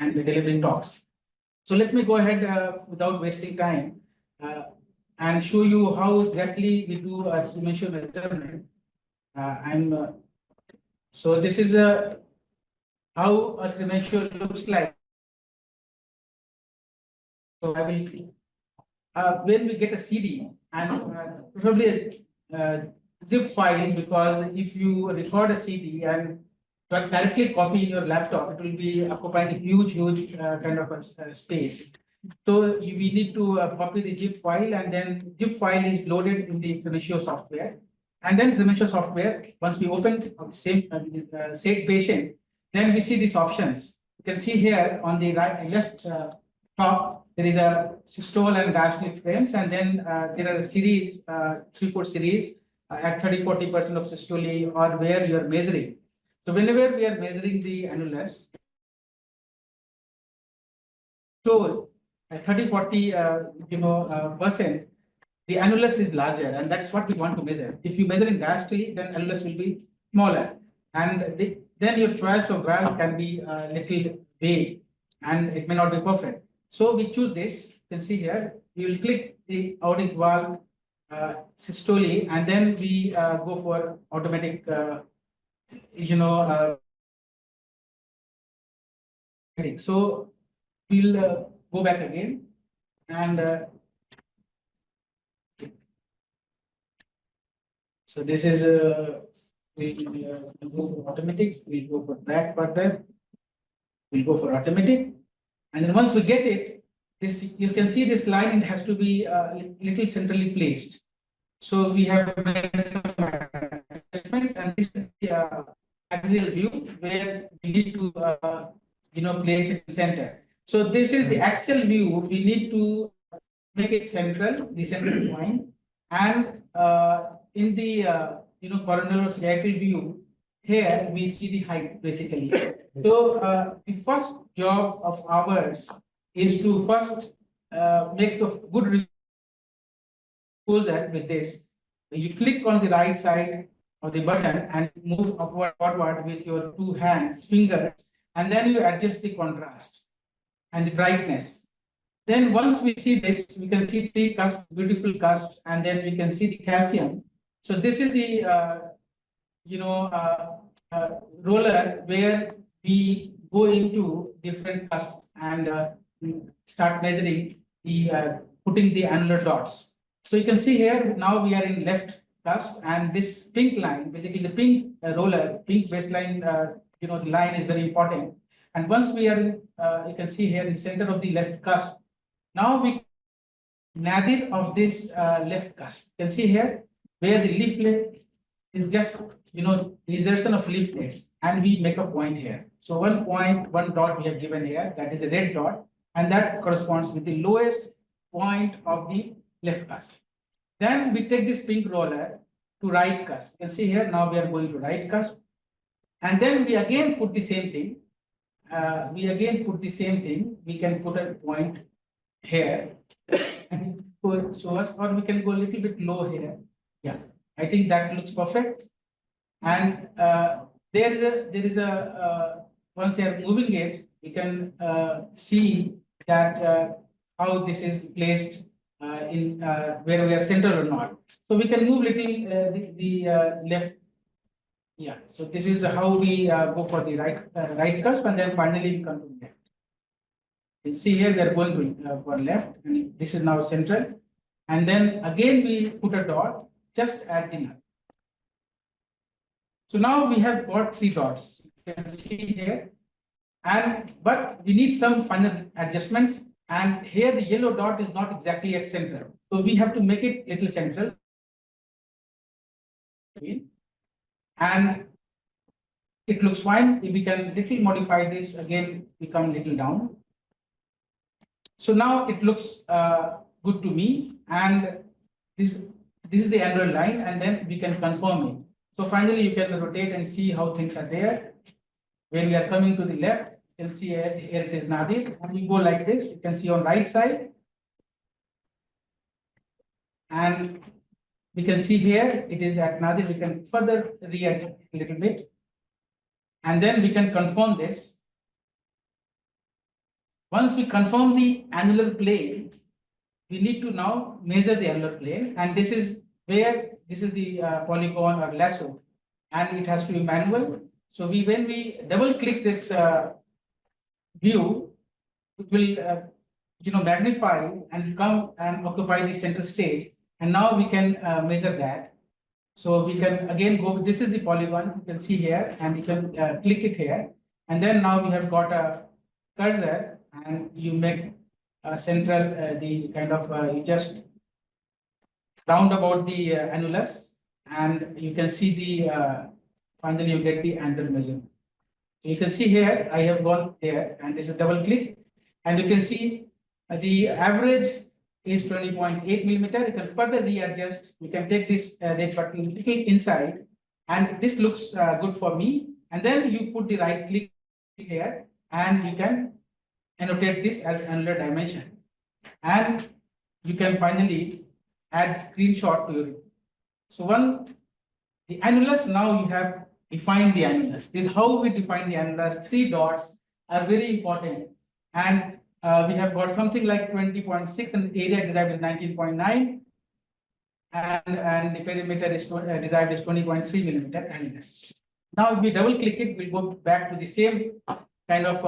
and delivering talks. So let me go ahead without wasting time and show you how exactly we do exponential measurement. So this is how a ratio looks like. So I will when we get a CD and probably a zip file, because if you record a CD and directly copy in your laptop, it will be occupying a huge kind of a space. So we need to copy the zip file, and then zip file is loaded in the ratio software. And then ratio software, once we open the same same patient, then we see these options. You can see here on the left top, there is a systole and diastolic frames, and then there are a series, 3-4 series at 30-40% of systole, or where you are measuring. So whenever we are measuring the annulus, so 30-40 percent, the annulus is larger, and that's what we want to measure. If you measure in diastole, then annulus will be smaller, and then your choice of valve can be a little vague, and it may not be perfect. So we choose this. You can see here, we will click the aortic valve systole, and then we go for automatic, so we'll go back again, and so this is we'll go for automatic. We'll go for that further. We'll go for automatic, and then once we get it, this you can see this line, it has to be little centrally placed. So we have made some adjustments, and this is the axial view where we need to place it in center. So this is the axial view. We need to make it central, the central point, and in the coronal or sagittal view, here we see the height basically. So the first job of ours is to first make the good exposure with this. You click on the right side of the button and move upward, forward with your two hands, fingers, and then you adjust the contrast and the brightness. Then once we see this, we can see 3 cusps, beautiful cusps, and then we can see the calcium. So this is the roller where we go into different cusps and start measuring the putting the annular dots. So you can see here now we are in left cusp, and this pink line, basically the pink roller, pink baseline, the line is very important. And once we are in, you can see here in center of the left cusp. Now we nadir of this left cusp. You can see here where the leaflet is just insertion of leaflets, and we make a point here. So 1 point, 1 dot we have given here, that is a red dot, and that corresponds with the lowest point of the left cusp. Then we take this pink roller to right cusp. You can see here now we are going to right cusp, and then we again put the same thing. We can put a point here, and so us, or we can go a little bit low here. Yeah, I think that looks perfect. And there is a once you are moving it, we can see that how this is placed in where we are centered or not. So we can move little the left. Yeah, so this is how we go for the right cusp, and then finally we come to left. You see here we are going to for left, and this is now central, and then again we put a dot just at the nut. So now we have got 3 dots. You can see here, but we need some final adjustments, and here the yellow dot is not exactly at central, so we have to make it little central. And it looks fine. We can little modify this again, become little down. So now it looks good to me, and this is the annular line, and then we can confirm it. So finally you can rotate and see how things are there. When we are coming to the left, you can see here it is nadir, and we go like this. You can see on right side, and we can see here it is at nadir. We can further readjust a little bit, and then we can confirm this. Once we confirm the annular plane, we need to now measure the annular plane, and this is where this is the polygon or lasso, and it has to be manual. So when we double click this view, it will magnify and come and occupy the center stage, and now we can measure that. So we can again go, this is the polygon, you can see here, and you can click it here, and then now we have got a cursor, and you make a central, the kind of, you just round about the annulus, and you can see the, finally you get the annular measurement. You can see here, I have gone here, and this is double click, and you can see the average is 20.8 millimeter. You can further readjust. You can take this red button, little inside, and this looks good for me. And then you put the right click here, and you can annotate this as annular dimension. And you can finally add screenshot to your report. So the annulus, now you have defined the annulus. This is how we define the annulus. 3 dots are very important, and we have got something like 20.6, and area derived is 19.9, and the perimeter is derived is 20.3 millimeter annulus. Now, if we double click it, we'll go back to the same kind of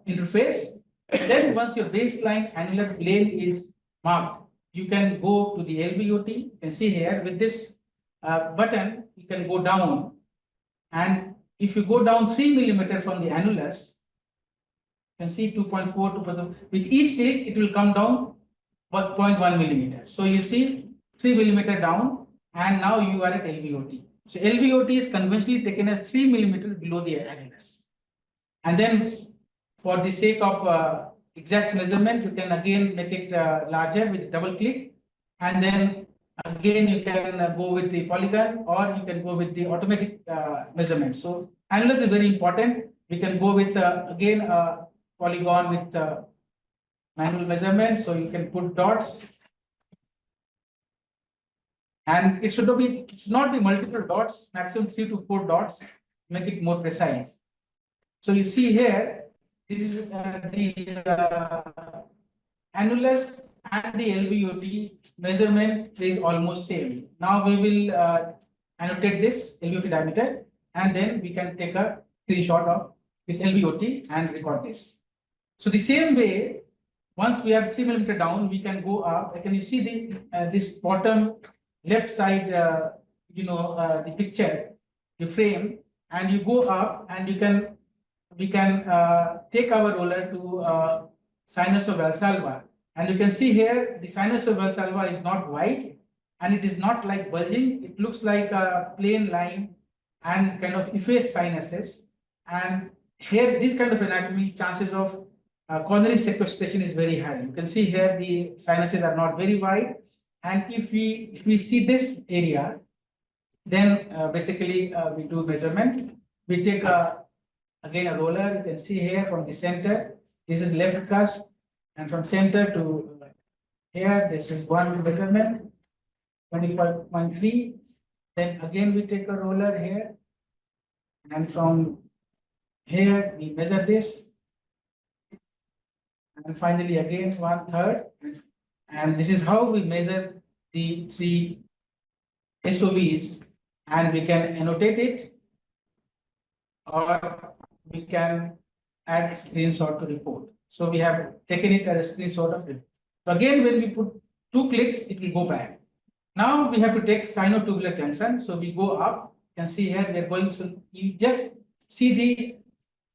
interface. Then once your baseline annular plane is marked, you can go to the LVOT. You can see here with this button, you can go down, and if you go down 3 millimeter from the annulus, you can see 2.4, 2.4. With each click, it will come down 0.1 millimeter. So you see 3 millimeter down, and now you are at LVOT. So LVOT is conventionally taken as 3 millimeter below the annulus. And then for the sake of exact measurement, you can again make it larger with double click, and then again you can go with the polygon, or you can go with the automatic measurement. So annulus is very important. We can go with again polygon with manual measurement. So you can put dots, and it should not be multiple dots, maximum 3 to 4 dots, make it more precise. So you see here, this is the annulus and the LVOT measurement is almost same. Now we will annotate this LVOT diameter, and then we can take a screenshot of this LVOT and record this. So the same way, once we are 3 millimeter down, we can go up. Can you see the this bottom left side, the picture, the frame, and you go up, and we can take our roller to sinus of Valsalva, and you can see here the sinus of Valsalva is not white, and it is not like bulging. It looks like a plain line and kind of effaced sinuses. And here, this kind of anatomy, chances of coronary sequestration is very high. You can see here the sinuses are not very wide, and if we see this area, then basically we do measurement. We take again a roller. You can see here from the center, this is left cusp, and from center to here, this is one measurement, 25.3. Then again we take a roller here, and from here we measure this, and finally again 1/3, and this is how we measure the 3 SOVs, and we can annotate it, or we can add a screenshot to report. So we have taken it as a screenshot of it. So again, when we put 2 clicks, it will go back. Now we have to take sinotubular junction. So we go up. You can see here we are going. So you just see the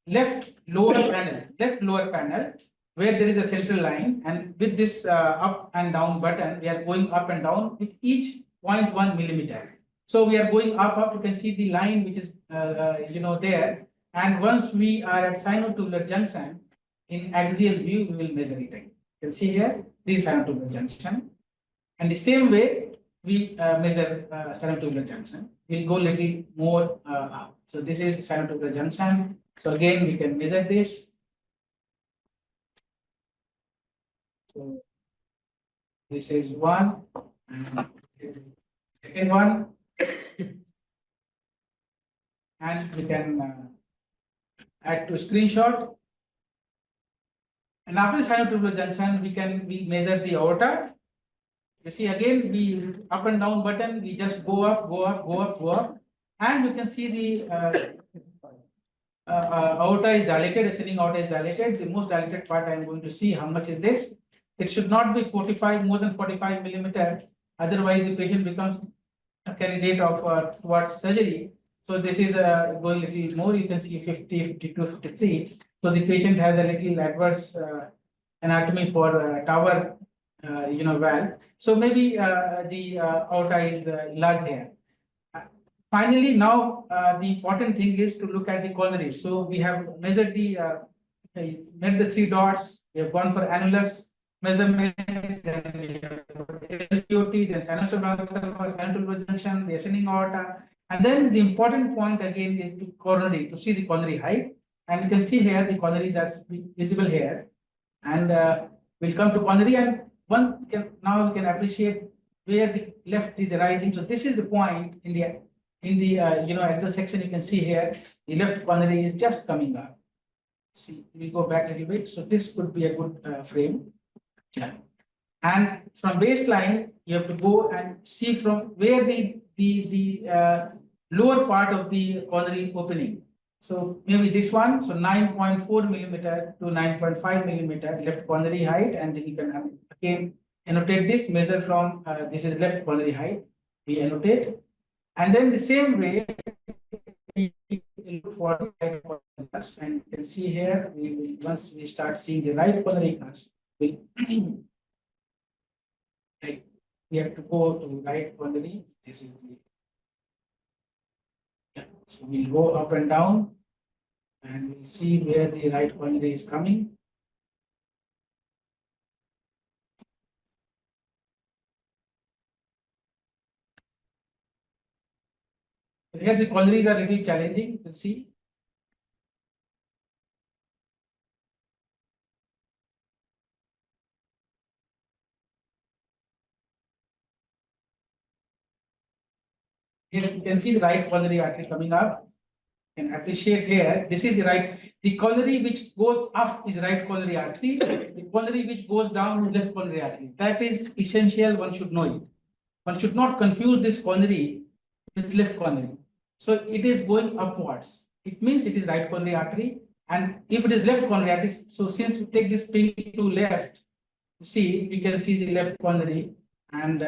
left lower panel where there is a central line, and with this up and down button, we are going up and down with each 0.1 millimeter. So we are going up. You can see the line which is there. And once we are at sinotubular junction, in axial view, we will measure it again. You can see here, this is sinotubular junction. And the same way, we measure sinotubular junction. We'll go little more up. So this is sinotubular junction. So again, we can measure this. So this is one, and second one. And we can add to screenshot. And after the sinotubular junction, we measure the aorta. You see again, we up and down button, we just go up, go up, go up, go up, and you can see the aorta is dilated, ascending aorta is dilated. The most dilated part I am going to see how much is this. It should not be 45, more than 45 millimeter. Otherwise, the patient becomes a candidate of towards surgery. So this is going a little more. You can see 50, 52, 53. So the patient has a little adverse anatomy for TAVR, valve. So maybe the aorta is enlarged here. Finally, now the important thing is to look at the coronary. So we have measured made the 3 dots. We have gone for annulus measurement, then we have LPOT, then sinusoidal junction, the ascending aorta, and then the important point again is to coronary, to see the coronary height. And you can see here the coronaries are visible here, and we'll come to coronary, and now we can appreciate where the left is arising. So this is the point in the axial section. You can see here the left coronary is just coming up. See, we go back a little bit. So this could be a good frame. Yeah. And from baseline, you have to go and see from where the lower part of the coronary opening. So maybe this one, so 9.4 millimeter to 9.5 millimeter left coronary height, and then you can again annotate this, measure from this is left coronary height, we annotate, and then the same way we look for the right coronary cluster, and you can see here once we start seeing the right coronary cluster, we have to go to right coronary. This is so we'll go up and down, and we'll see where the right coronary is coming. Yes, the coronaries are a little challenging. You can see. Here you can see the right coronary artery coming up. You can appreciate here. This is the coronary which goes up is right coronary artery. The coronary which goes down is left coronary artery. That is essential. One should know it. One should not confuse this coronary with left coronary. So it is going upwards. It means it is right coronary artery. And if it is left coronary artery, so since we take this pin to left, see, we can see the left coronary, and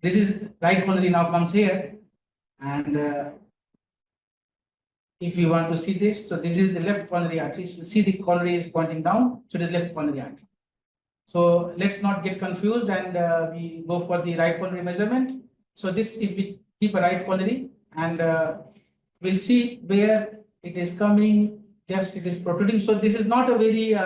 this is right coronary now comes here, and if you want to see this, so this is the left coronary artery. So see the coronary is pointing down, so it is left coronary artery. So let's not get confused, and we go for the right coronary measurement. So this, if we keep a right coronary, and we'll see where it is coming, just it is protruding. So this is not a very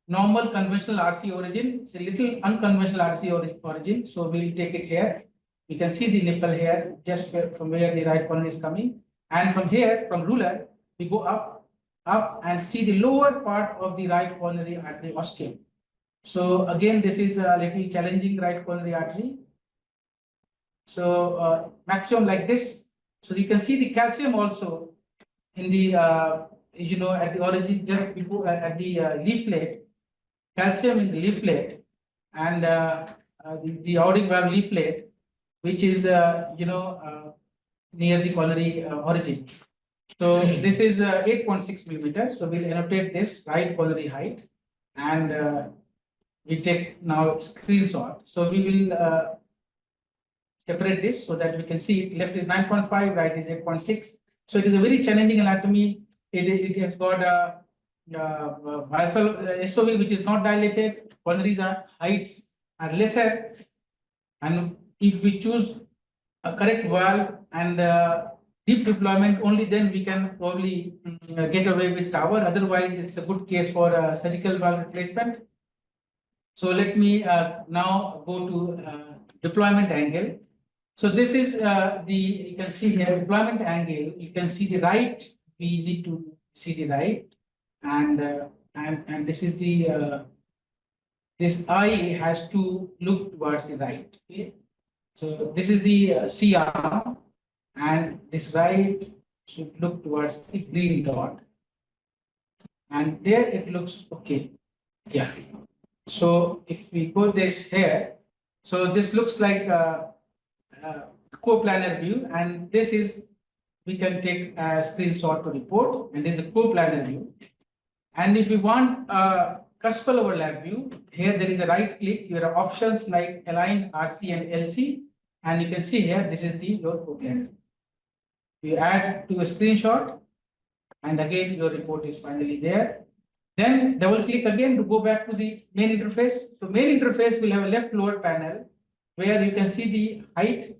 normal conventional RC origin. It's a little unconventional RC origin. So we'll take it here. You can see the nipple here, just from where the right coronary is coming. And from here, from ruler, we go up and see the lower part of the right coronary artery ostium. So again, this is a little challenging right coronary artery. So maximum like this. So you can see the calcium also in the at the origin, just before at the leaflet, calcium in the leaflet, and the aortic valve leaflet, which is near the coronary origin. So this is 8.6 millimeters. So we'll annotate this right coronary height, and we take now screenshot. So we will separate this so that we can see it. Left is 9.5, right is 8.6. So it is a very challenging anatomy. It has got a vessel SOV which is not dilated. Coronaries heights are lesser, and if we choose a correct valve and deep deployment, only then we can probably get away with TAVR. Otherwise, it's a good case for surgical valve replacement. So let me now go to deployment angle. So this is you can see here deployment angle. You can see the right. We need to see the right, and this is the this eye has to look towards the right. Okay? So this is the C arm, and this right should look towards the green dot, and there it looks okay. Yeah. So if we go this here, so this looks like a co-planar view, and this is, we can take a screenshot to report, and this is a co-planar view. And if you want a cuspal overlap view, here there is a right click, your options like align RC and LC, and you can see here, this is your co-planar. You add to a screenshot, and again your report is finally there. Then double click again to go back to the main interface. So main interface will have a left lower panel where you can see the height,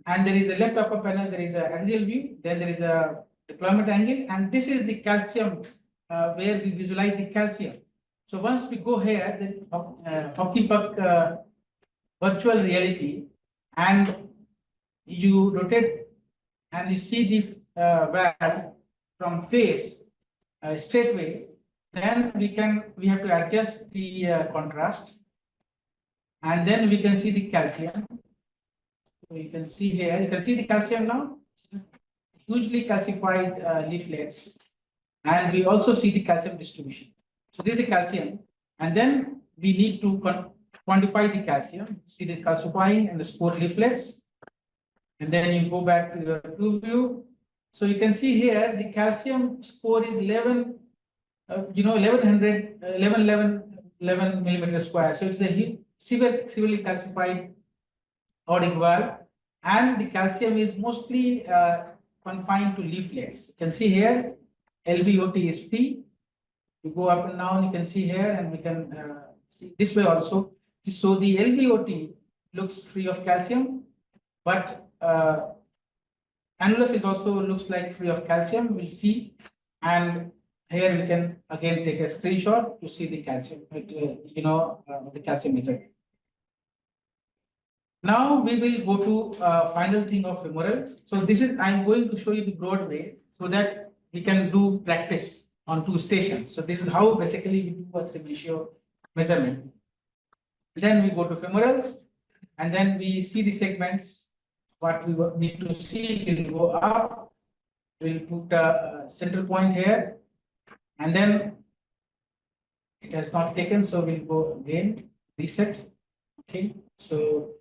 and there is a left upper panel, there is an axial view, then there is a deployment angle, and this is the calcium where we visualize the calcium. So once we go here, the hockey puck virtual reality, and you rotate and you see the valve from face straightway, then we have to adjust the contrast, and then we can see the calcium. So you can see here, you can see the calcium now, hugely calcified leaflets, and we also see the calcium distribution. So this is the calcium, and then we need to quantify the calcium, see the calcifying and the spore leaflets, and then you go back to your two view. So you can see here the calcium score is 11 millimeter square. So it's a severely calcified aortic valve, and the calcium is mostly confined to leaflets. You can see here LVOT is free. You go up and down, you can see here, and we can see this way also. So the LVOT looks free of calcium, but annulus is also looks like free of calcium. We'll see, and here we can again take a screenshot to see the calcium, the calcium effect. Now we will go to final thing of femoral. So this is, I'm going to show you the broad way so that we can do practice on 2 stations. So this is how basically we do a 3 mensio measurement. Then we go to femorals, and then we see the segments. What we need to see, we'll go up. We'll put a central point here. And then it has not taken, so we'll go again, reset. Okay, so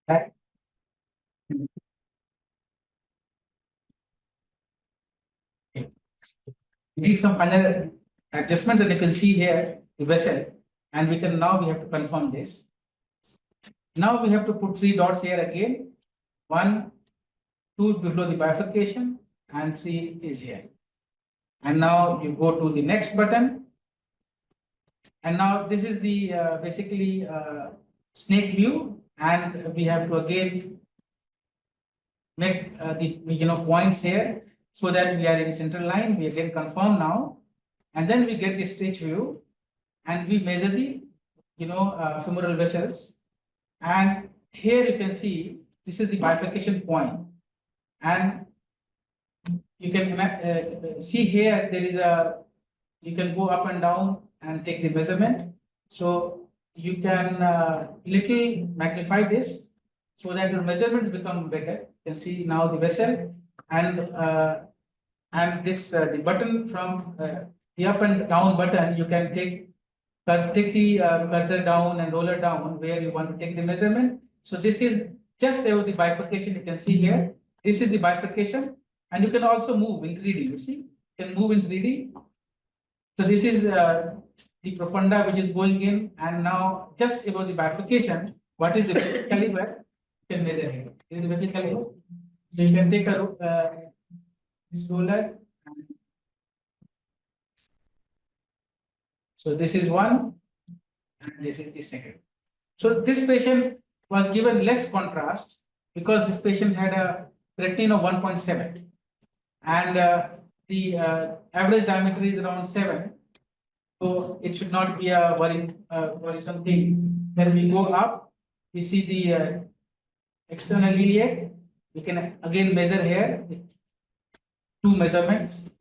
back. We need some final adjustments, and you can see here the vessel, and we have to confirm this. Now we have to put 3 dots here again. 1, 2 below the bifurcation, and 3 is here. And now you go to the next button. And now this is the basically snake view, and we have to again make the points here so that we are in central line. We again confirm now, and then we get the stretch view, and we measure the femoral vessels. And here you can see this is the bifurcation point, and you can see here there is you can go up and down and take the measurement. So you can little magnify this so that your measurements become better. You can see now the vessel, and this the button from the up and down button, you can take the cursor down and roller down where you want to take the measurement. So this is just the bifurcation. You can see here, this is the bifurcation, and you can also move in 3D. You see, you can move in 3D. So this is the profunda which is going in, and now just above the bifurcation, what is the vessel caliber? You can measure here. This is the vessel caliber. So you can take a this roller. So this is one, and this is the second. So this patient was given less contrast because this patient had a creatinine of 1.7, and the average diameter is around 7. So it should not be a worrisome thing. Then we go up, we see the external iliac. We can again measure here 2 measurements.